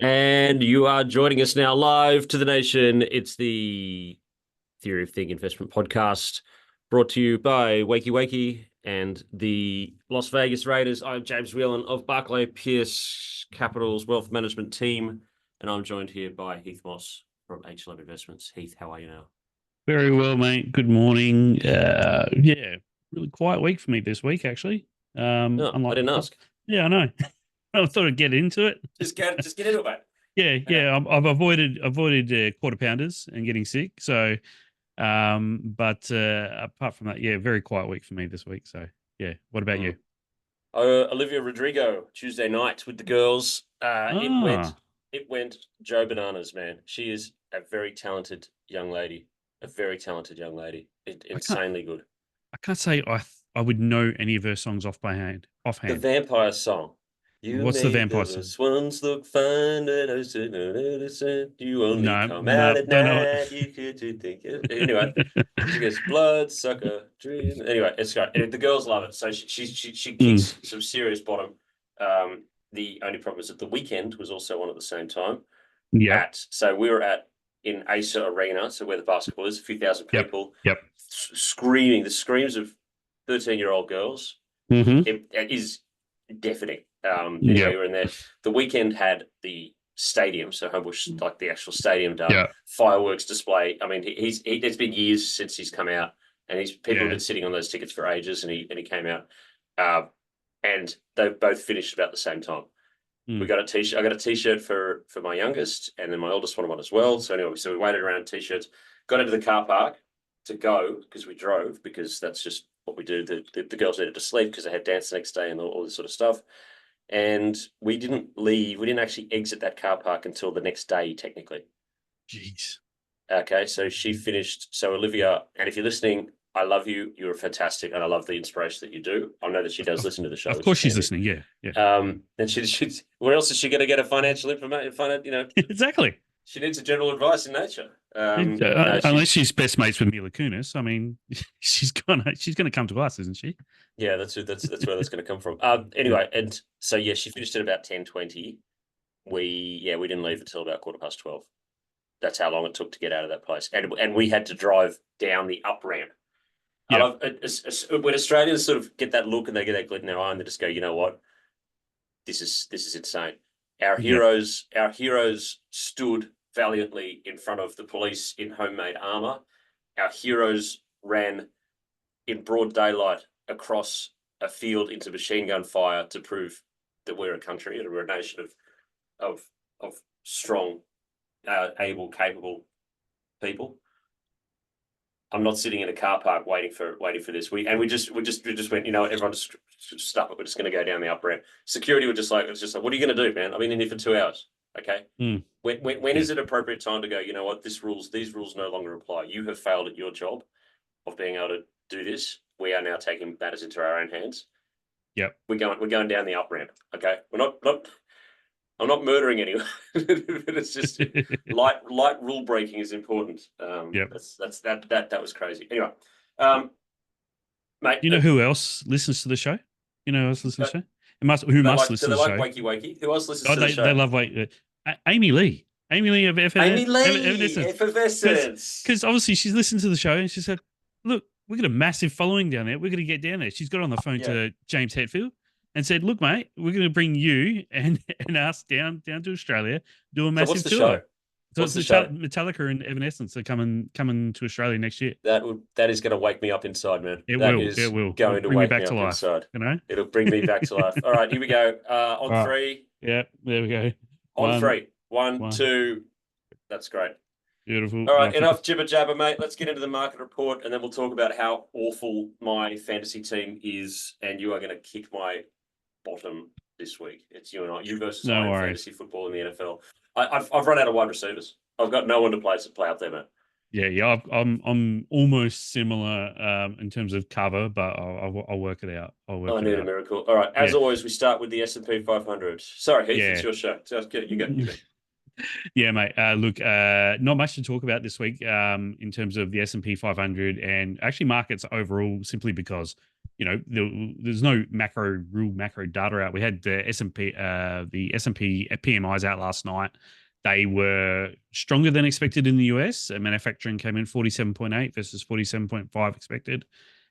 And you are joining us now live to the nation. It's the Theory of Thing Investment Podcast brought to you by Wakey Wakey and the Las Vegas Raiders. I'm James Whelan of Barclay Pierce Capital's Wealth Management Team, and I'm joined here by Heath Moss from HLM Investments. Heath, how are you now? Very well, mate. Good morning. Yeah, really quiet week for me this week, actually. No, I Unlike, didn't ask. yeah, I know. I thought I'd get into it. Just get into it, mate. Yeah, Okay. yeah. I've avoided quarter pounders and getting sick. So, but apart from that, yeah, very quiet week for me this week. So, yeah. What about you? Olivia Rodrigo Tuesday night with the girls. It went Ah, it went Joe bananas, man. She is a very talented young lady. A very talented young lady. I can't. Insanely good. I can't say I would know any of her songs The offhand. vampire song. You What's the made vampire the song? swans look fine. You only No, come out no, at don't know night. You could think it. Anyway, she goes blood sucker dream. Anyway, it's great. And the girls love it. So she it. kicks some serious bottom. The only problem is that the weekend was also on at the same time. Yep, So we were at in Acer Arena, so where the basketball is, a few thousand yep, people yep. screaming. The screams of 13-year-old girls Mm-hmm. it is deafening. Anyway, we Yep, were in there. The weekend had the stadium, so Homebush, like the actual stadium done, yep, fireworks display. I mean, it's been years since he's come out, and people have yeah. been sitting on those tickets for ages, and he came out, uh, and they both finished about the same time. We Mm. got a t-shirt. I got a t-shirt for my youngest, and then my oldest wanted one as well. So anyway, we waited around t-shirts, got into the car park to go because we drove because that's just what we do. The girls needed to sleep because they had dance the next day and all this sort of stuff. And we didn't leave. We didn't actually exit that car park until the next day, technically. Jeez. Okay, so she finished. So Olivia, and if you're listening, I love you. You're fantastic, and I love the inspiration that you do. I know that she does Of, listen to the show, of which course is she's handy. listening. Yeah, yeah. And where else is she going to get a financial information? Exactly. She needs a general advice in nature. No, Unless she's best mates with Mila Kunis, I mean, she's gonna come to us, isn't she? yeah, that's where that's going to come from. Yeah. Anyway, and so yeah, she finished at about 10:20. We didn't leave until about 12:15. That's how long it took to get out of that place, and we had to drive down the up ramp. I Yep. love when Australians sort of get that look and they get that glint in their eye and they just go, you know what, this is insane. Yep. Our heroes stood valiantly in front of the police in homemade armor. Our heroes ran in broad daylight across a field into machine gun fire to prove that we're a country and we're a nation of of strong, able, capable people. I'm not sitting in a car park waiting for this. We just went. You know, everyone just stop it. We're just going to go down the up ramp. Security were just like, it's just like, what are you going to do, man? I've been in here for 2 hours. Okay. Mm. When Yeah. is it appropriate time to go? You know what? These rules no longer apply. You have failed at your job of being able to do this. We are now taking matters into our own hands. Yep. We're going down the up ramp. Okay. We're not I'm not murdering anyone, but it's just light rule breaking is important. Yep. That was crazy. Anyway, um, mate, You know who else listens to the show? You know who else listens uh, to the show? Who must do listen they to the like show? Wakey Wakey? Who else listens Oh, to the they show? love Amy Lee. Amy Lee of Amy Lee, Evanescence. effervescence. Because obviously she's listened to the show and she said, "Look, we've got a massive following down there. We're going to get down there." She's got on the phone Yeah. to James Hetfield and said, "Look, mate, we're going to bring you and us down to Australia, do a So what's massive the tour." show? So What's it's the show? Metallica and Evanescence are coming to Australia next year. That is going to wake me up inside, man. It That will. It is will. It'll going to bring me wake me back to up life. inside. You know. It'll bring me back to life. All right, here we go. On All right. three. Yeah. There we go. On One. three. One, One. two. That's great. Beautiful. All All right. right, enough jibber jabber, mate. Let's get into the market report, and then we'll talk about how awful my fantasy team is, and you are going to kick my bottom this week. It's you and I, you versus I No in worries. fantasy football in the NFL. I've run out of wide receivers. I've got no one to play out there, mate. Yeah. I'm almost similar in terms of cover, but I'll work it out. I'll work I it need a out. miracle. All right, as Yeah. always, we start with the S&P 500. Sorry, Heath, it's Yeah. your show. So you go. Yeah, mate. Look, not much to talk about this week in terms of the S&P 500 and actually markets overall, simply because there's no real macro data out. We had the S&P PMIs out last night. They were stronger than expected in the US. Manufacturing came in 47.8 versus 47.5 expected,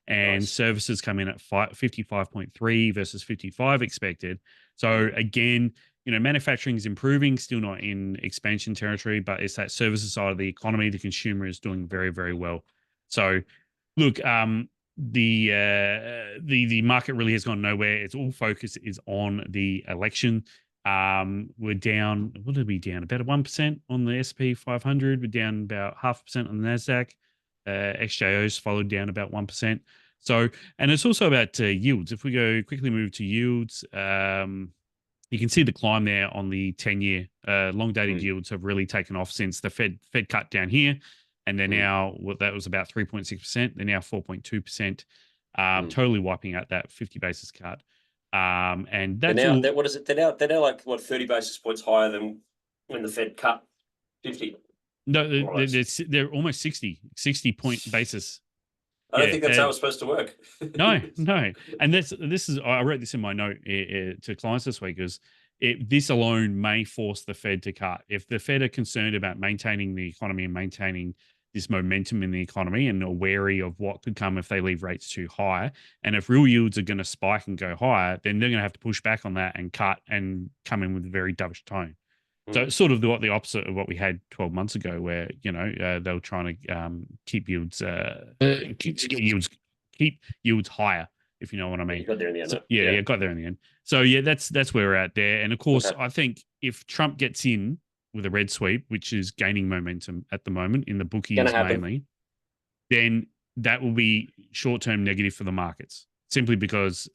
and Nice. services come in at 55.3 versus 55 expected. So again, manufacturing is improving, still not in expansion territory, but it's that services side of the economy. The consumer is doing very, very well. So, look, the market really has gone nowhere. Its all focus is on the election. We're down. What did we down? About 1% on the SP 500. We're down about 0.5% on the Nasdaq. XJO's followed down about 1%. So, and it's also about yields. If we quickly move to yields, you can see the climb there on the 10-year. Long dated yields have really taken off since the Fed cut down here, and they're now that was about 3.6%. They're now 4.2%, totally wiping out that 50 basis cut. And that's now what is it? They're now like what 30 basis points higher than when the Fed cut 50. No, they're almost 60 point basis. I don't think that's how it's supposed to work. No. And this is, I wrote this in my note to clients this week, is this alone may force the Fed to cut. If the Fed are concerned about maintaining the economy and maintaining this momentum in the economy and are wary of what could come if they leave rates too high, and if real yields are going to spike and go higher, then they're going to have to push back on that and cut and come in with a very dovish tone. So it's sort of the opposite of what we had 12 months ago, where they were trying to keep yields higher, if you know what I mean. You got there in the end. So, yeah, got there in the end. So yeah, that's where we're at there. And of course, I think if Trump gets in with a red sweep, which is gaining momentum at the moment in the bookies mainly, then that will be short-term negative for the markets, simply because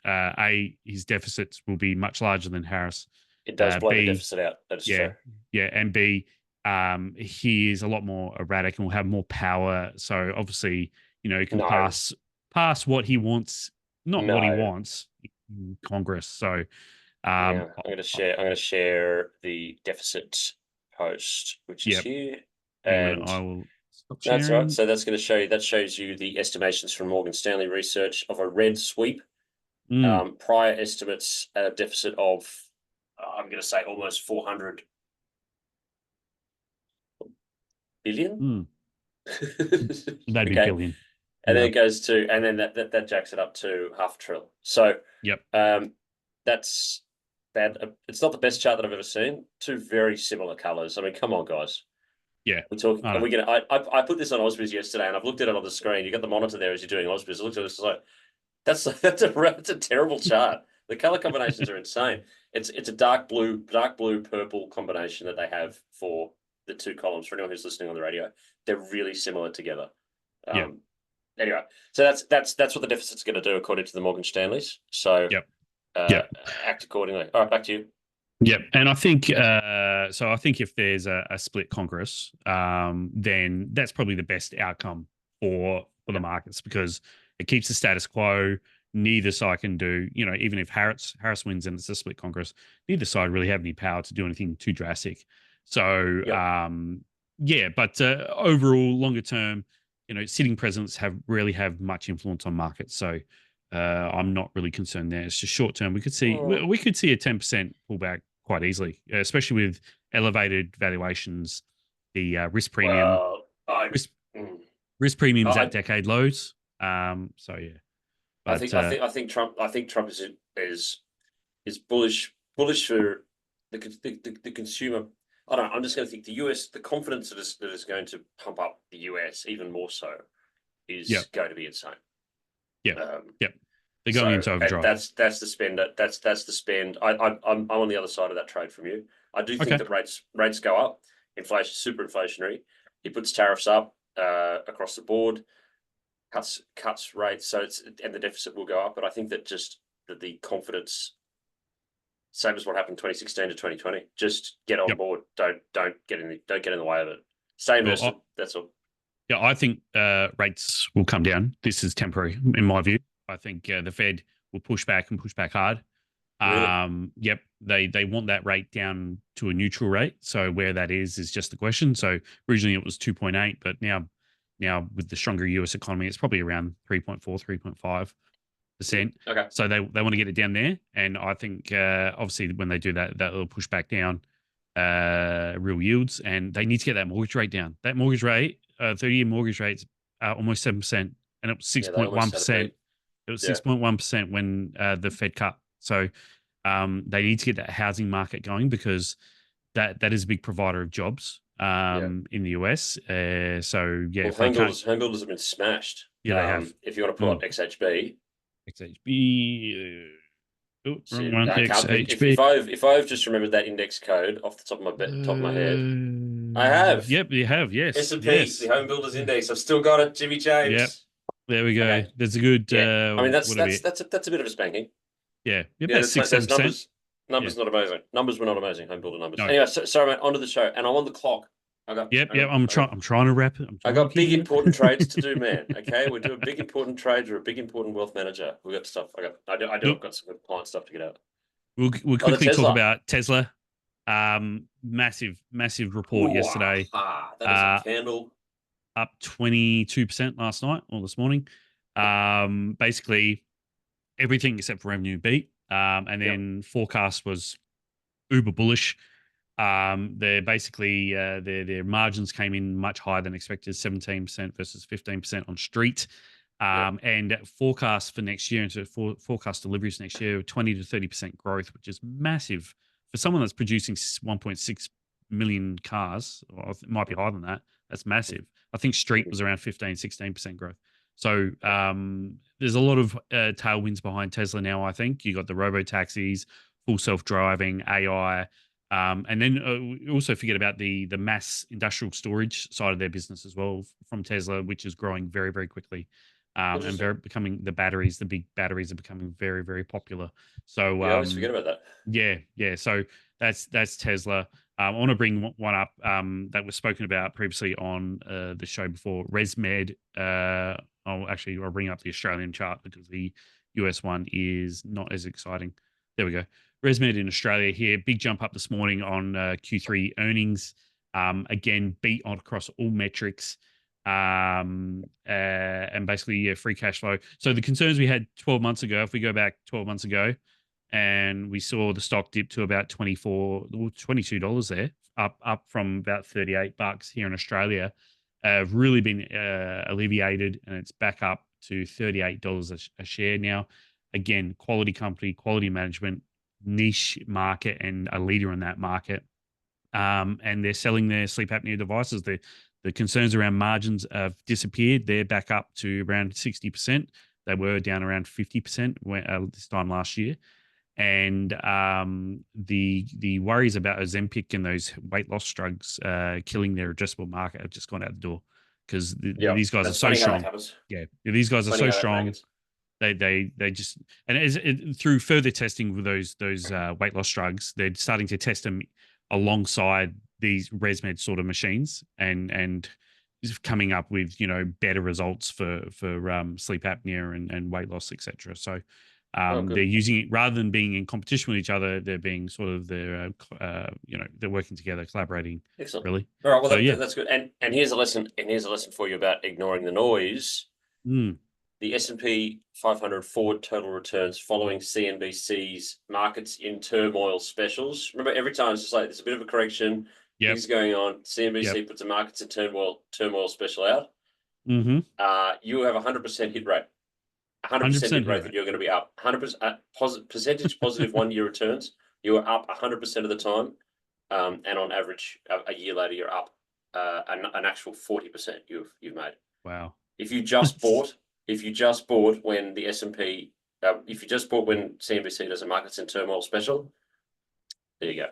his deficits will be much larger than Harris. It does blow the deficit out. That's true. Yeah, and B, he is a lot more erratic and will have more power. So obviously, he can pass what he wants, not what he wants in Congress. So I'm going to share the deficit post, which is here, and I will stop sharing. That's right. So that's going to show you. That shows you the estimations from Morgan Stanley Research of a red sweep. Prior estimates a deficit of, I'm going to say, almost 400 billion. That'd be billion. And then it goes to, and then that jacks it up to $500 billion. So that's that. It's not the best chart that I've ever seen. Two very similar colors. I mean, come on, guys. Yeah, we're talking. Are we gonna? I put this on Ausbiz yesterday, and I've looked at it on the screen. You got the monitor there as you're doing Ausbiz. I looked at it, it's like that's a terrible chart. The color combinations are insane. It's a dark blue, purple combination that they have for the two columns. For anyone who's listening on the radio, they're really similar together. Anyway, so that's what the deficit's going to do according to the Morgan Stanleys. So act accordingly. All right, back to you. Yep, and I think I think if there's a split Congress, then that's probably the best outcome for the markets, because it keeps the status quo. Neither side can do, even if Harris wins and it's a split Congress, neither side really have any power to do anything too drastic. So but overall, longer term, sitting presidents rarely have much influence on markets. So I'm not really concerned there. It's just short term. We could see a 10% pullback quite easily, especially with elevated valuations. The risk premium, risk premiums at decade lows. So yeah, but, I think Trump is bullish for the consumer. I don't know. I'm just going to think the US, the confidence that is going to pump up the US even more so is going to be insane. They're going into overdrive. That's the spend. That's the spend. I'm on the other side of that trade from you. I do think that rates go up. Inflation, super inflationary. He puts tariffs up across the board, cuts rates, and the deficit will go up. But I think that the confidence, same as what happened 2016 to 2020, just get on board. Don't get in the way of it. Stay invested. That's all. Yeah, I think rates will come down. This is temporary, in my view. I think the Fed will push back hard. Really? They want that rate down to a neutral rate. So where that is just the question. So originally it was 2.8, but now with the stronger US economy, it's probably around 3.4, 3.5%. Okay. So they want to get it down there. And I think obviously when they do that, that will push back down real yields. And they need to get that mortgage rate down. That mortgage rate, 30-year mortgage rate's almost 7%. And it was Yeah, they almost had a 6.1%. beat. It was Yeah. 6.1% when the Fed cut. So they need to get that housing market going because that is a big provider of jobs Yeah. in the US. So yeah, Well, if they can't, home builders have been smashed. yeah, they have. If you want to pull up XHB, XHB. Wrong see, one. I can't think. XHB. If I've just remembered that index code off the top of my head, I have Yep, you have. Yes, S&P, the yes. Home Builders Index. I've still got it, Jimmy Yep. James. There we go. Okay, There's a good. yeah. I mean, What a bit. that's a bit of a spanking. Yeah, Yeah, about six, those 7%. Yeah. numbers not amazing. Numbers were not amazing. Home builder numbers. No. Anyway, sorry, mate. Onto the show, and I'm on the clock. Yep. I'm trying. I'm trying to wrap it. I'm I trying to got keep big it. important trades to do, man. Okay, we're doing big important trades. We're a big important wealth manager. We got stuff. I do. Look, I've got some good client stuff to get out. we'll Oh, the quickly talk Tesla. about Tesla. Massive report Ooh, yesterday. that is a candle. Up 22% last night or this morning. Basically everything except for revenue beat. And then forecast was uber bullish. They're basically their margins came in much higher than expected, 17% versus 15% on street. And forecast for next year, into forecast deliveries next year, 20 to 30% growth, which is massive for someone that's producing 1.6 million cars, or it might be higher than that. That's massive. I think street was around 15, 16% growth. So there's a lot of tailwinds behind Tesla now, I think. You got the robo-taxis, full self-driving, AI. And then we also forget about the mass industrial storage side of their business as well from Tesla, which is growing very, very quickly. And becoming the big batteries are becoming very, very popular. So I always forget about that. Yeah. So that's Tesla. I want to bring one up that was spoken about previously on the show before. ResMed. I'll bring up the Australian chart because the US one is not as exciting. There we go. ResMed in Australia here. Big jump up this morning on Q3 earnings. Again, beat on across all metrics. And basically, free cash flow. So the concerns we had 12 months ago, if we go back 12 months ago, and we saw the stock dip to about $22 there, up from about $38 here in Australia, really been alleviated, and it's back up to $38 a share now. Again, quality company, quality management, niche market, and a leader in that market. And they're selling their sleep apnea devices. The concerns around margins have disappeared. They're back up to around 60%. They were down around 50% this time last year. And the worries about Ozempic and those weight loss drugs killing their addressable market have just gone out the door because these guys are so strong. Yeah, these guys are so strong. They just, and through further testing with those weight loss drugs, they're starting to test them alongside these ResMed sort of machines and coming up with better results for sleep apnea and weight loss, etc. So they're using it rather than being in competition with each other. They're being sort of they're working together, collaborating. Excellent. Really. All right. Well, that's good. And here's a lesson. And here's a lesson for you about ignoring the noise. The S&P 500 forward total returns following CNBC's markets in turmoil specials. Remember, every time it's just like there's a bit of a correction. Things going on. CNBC puts a markets in turmoil special out. You have 100% hit rate. 100% hit rate that you're going to be up. 100% percentage positive 1 year returns. You are up 100% of the time, and on average, a year later, you're up an actual 40%. You've made. Wow. If you just bought when the S&P, if you just bought when CNBC does a markets in turmoil special, there you go.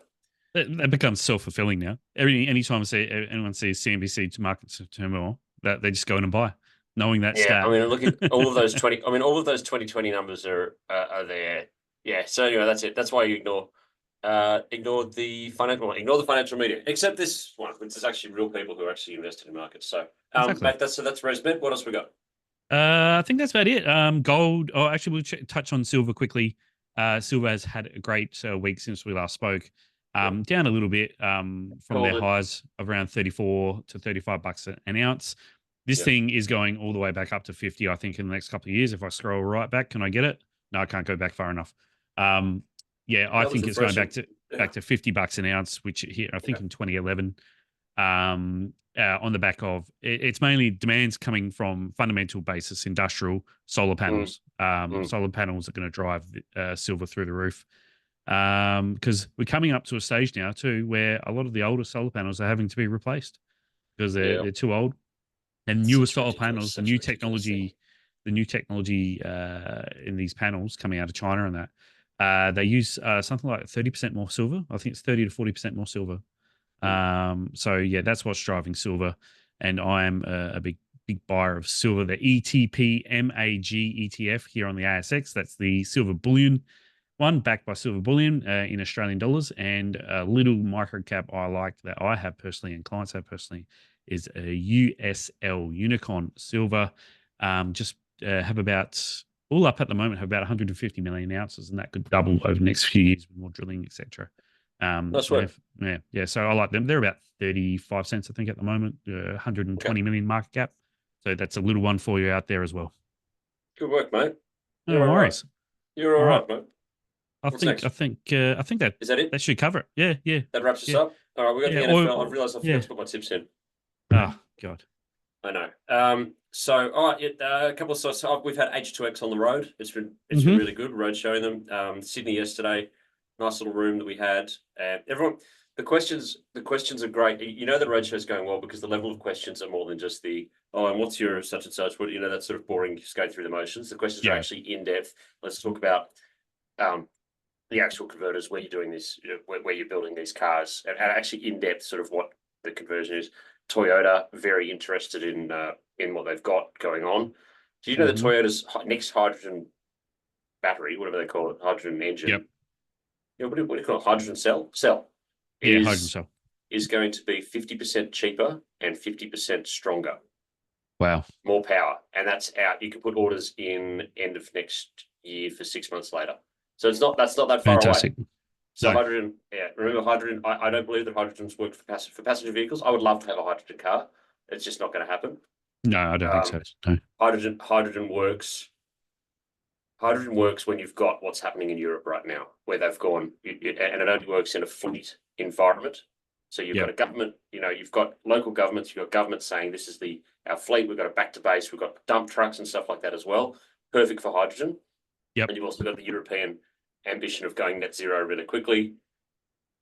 That becomes self-fulfilling now. Anytime anyone sees CNBC to markets in turmoil, that they just go in and buy, knowing that stat. I mean, look at all of those 2020 numbers are there. Yeah. So anyway, that's it. That's why you ignore the financial media, except this one, which is actually real people who are actually invested in markets. So, Exactly. that's ResMed. What else we got? I think that's about it. Gold. Oh, actually, we'll touch on silver quickly. Silver has had a great week since we last spoke. Down a little bit from their highs of around $34 to $35 an ounce. This thing is going all the way back up to 50, I think, in the next couple of years. If I scroll right back, can I get it? No, I can't go back far enough. Yeah, I That was think it's going refreshing. back to $50 an ounce, which hit, I think, in 2011. On the back of it's mainly demands coming from fundamental basis, industrial solar panels. Solar panels are going to drive silver through the roof. Because we're coming up to a stage now too where a lot of the older solar panels are having to be replaced because they're too old. And newer solar panels, the new technology in these panels coming out of China and that they use something like 30% more silver. I think it's 30 to 40% more silver. So yeah, that's what's driving silver, and I am a big buyer of silver. The ETP MAG ETF here on the ASX. That's the silver bullion one, backed by silver bullion in Australian dollars, and a little micro cap I like that I have personally and clients have personally is a USL Unicorn Silver. Just have about all up at the moment have about 150 million ounces, and that could double over the next few years with more drilling, etc. That's right. Yeah. So I like them. They're about 35 cents, I think, at the moment. 120 million market cap. So that's a little one for you out there as well. Good work, mate. No worries. You're all right, mate. I think that is that it? That should cover it. Yeah. That wraps us up. All right, we got the NFL. I've realised I forgot to put my tips in. Oh God. I know. So all right, a couple of stuff. So we've had H2X on the road. It's been really good. Road showing them. Sydney yesterday. Nice little room that we had. And everyone, the questions are great. You know the roadshow is going well because the level of questions are more than just and what's your such and such? What that sort of boring, just going through the motions. The questions are actually in depth. Let's talk about the actual converters, where you're doing this, where you're building these cars, and actually in depth, sort of what the conversion is. Toyota very interested in what they've got going on. Do you know that Toyota's next hydrogen battery, whatever they call it, hydrogen engine? Yep. Yeah, what do you call it? Hydrogen cell? Hydrogen cell. Is going to be 50% cheaper and 50% stronger. Wow. More power. And that's out. You can put orders in end of next year for 6 months later. So that's not that far away. So hydrogen, remember hydrogen, I don't believe that hydrogen's worked for passenger vehicles. I would love to have a hydrogen car. It's just not going to happen. No, I don't think so. No. Hydrogen works. Hydrogen works when you've got what's happening in Europe right now, where they've gone, and it only works in a fleet environment. So you've got a government, you've got local governments, you've got governments saying this is our fleet, we've got a back to base, we've got dump trucks and stuff like that as well. Perfect for hydrogen. Yep. And you've also got the European ambition of going net zero really quickly,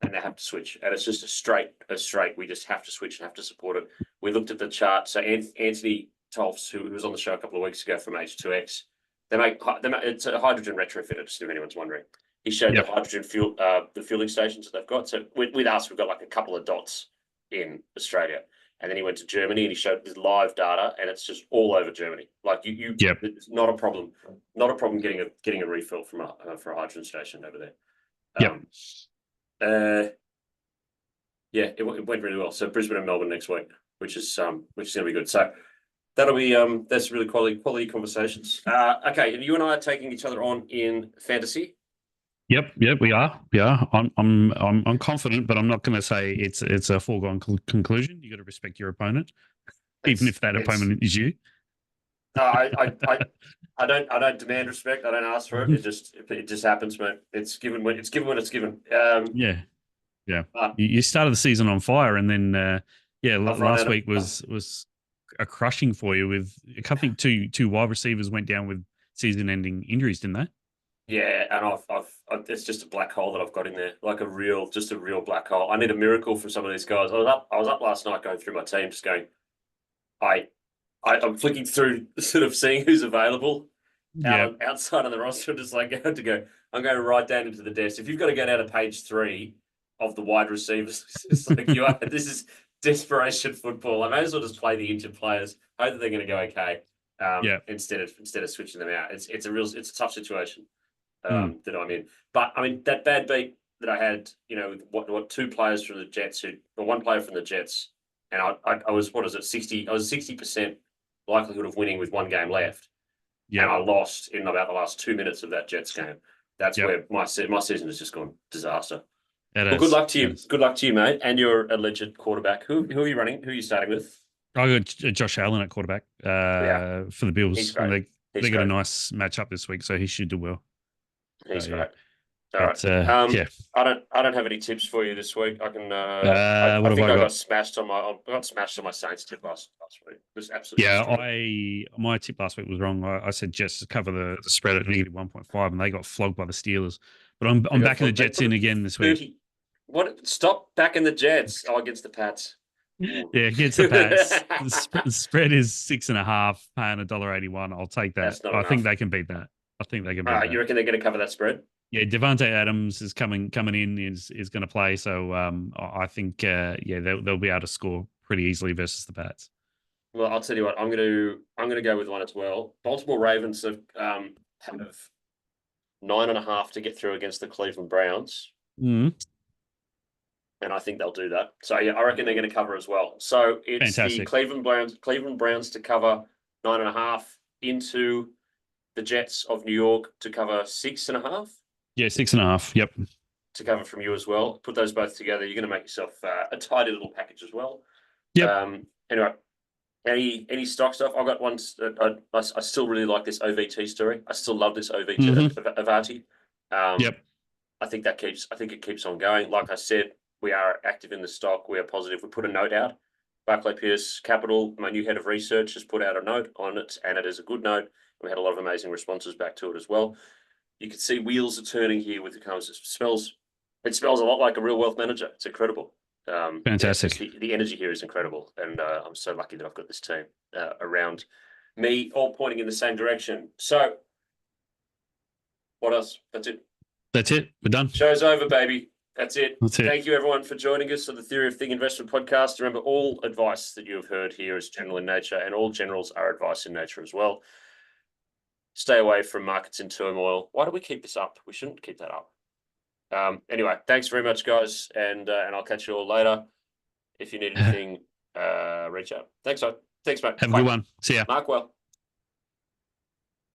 and they have to switch. And it's just a straight. We just have to switch and have to support it. We looked at the chart. So Anthony Tolfs, who was on the show a couple of weeks ago from H2X, it's a hydrogen retrofitted, just if anyone's wondering. He showed the hydrogen fuel, the fueling stations that they've got. So with us, we've got like a couple of dots in Australia. And then he went to Germany and he showed his live data, and it's just all over Germany. Like it's not a problem. Not a problem getting a refill for a hydrogen station over there. It went really well. So Brisbane and Melbourne next week, which is going to be good. So that'll be that's really quality conversations. Okay, and you and I are taking each other on in fantasy. Yep, we are. Yeah, I'm confident, but I'm not going to say it's a foregone conclusion. You got to respect your opponent, even if that opponent is you. No, I don't demand respect. I don't ask for it. It just happens, mate. It's given when it's given. Yeah. You started the season on fire, and then last week was a crushing for you. With I think two wide receivers went down with season-ending injuries, didn't they? Yeah, and I've it's just a black hole that I've got in there, like a real black hole. I need a miracle from some of these guys. I was up last night going through my team, just going, I'm flicking through, sort of seeing who's available outside of the roster. Just like I'm going right down into the depths. If you've got to go down to page 3 of the wide receivers, it's like this is desperation football. I may as well just play the injured players. Hope that they're going to go okay. Instead of switching them out. It's a tough situation that I'm in. But I mean that bad beat that I had, what 2 players from the Jets or 1 player from the Jets, and I was 60. I was 60% likelihood of winning with 1 game left. Yeah. And I lost in about the last 2 minutes of that Jets game. That's where my season has just gone disaster. Well, good luck to you. Good luck to you, mate, and your alleged quarterback. Who are you running? Who are you starting with? I got Josh Allen at quarterback Yeah, for the he's Bills, and great. He's they got a great. nice matchup this week, so he should do well. So He's yeah, great. All right. but yeah, I don't have any tips for you this week. I can I what have think I got? I got smashed on my Saints tip last week. Just absolutely Yeah, destroyed. my tip last week was wrong. I said Jets to cover the spread at -1.5, and they got flogged by the Steelers. But They I'm got backing the they Jets put in it again this week. 30. What stop back in the Jets. Oh, against the Pats. Ooh. Yeah, against the Pats. The spread is 6.5, paying $1.81. I'll take that. That's not I think enough. they can beat that. I think they can All beat right, you that. reckon they're going to cover that spread? Yeah, Devontae Adams is coming in is going to play, so I think yeah they'll be able to score pretty easily versus the Pats. Well, I'll tell you what. I'm gonna go with one as well. Baltimore Ravens have 9.5 to get through against the Cleveland Browns. Mm, And I think they'll do that. So yeah, I reckon they're going to cover as well. So it's the fantastic. Cleveland Browns to cover 9.5 into the Jets of New York to cover 6.5 Yeah, 6.5. Yep. to cover from you as well. Put those both together, you're going to make yourself a tidy little package as well. Yep. Anyway, any stock stuff? I've got ones that I still really like this OVT story. I still love this OVT Avati. Yep. I think it keeps on going. Like I said, we are active in the stock. We are positive. We put a note out. Barclay Pierce Capital, my new head of research, has put out a note on it, and it is a good note. We had a lot of amazing responses back to it as well. You can see wheels are turning here with the comes. It smells a lot like a real wealth manager. It's incredible. Fantastic. The energy here is incredible, and I'm so lucky that I've got this team around me, all pointing in the same direction. So, what else? That's it. That's it. We're done. Show's over, baby. That's it. That's it. Thank you, everyone, for joining us on the Theory of Thing Investment podcast. Remember, all advice that you have heard here is general in nature, and all generals are advice in nature as well. Stay away from markets in turmoil. Why do we keep this up? We shouldn't keep that up. Anyway, thanks very much, guys, and I'll catch you all later. If you need anything, reach out. Thanks, mate. Have a good one. See ya. Mark well.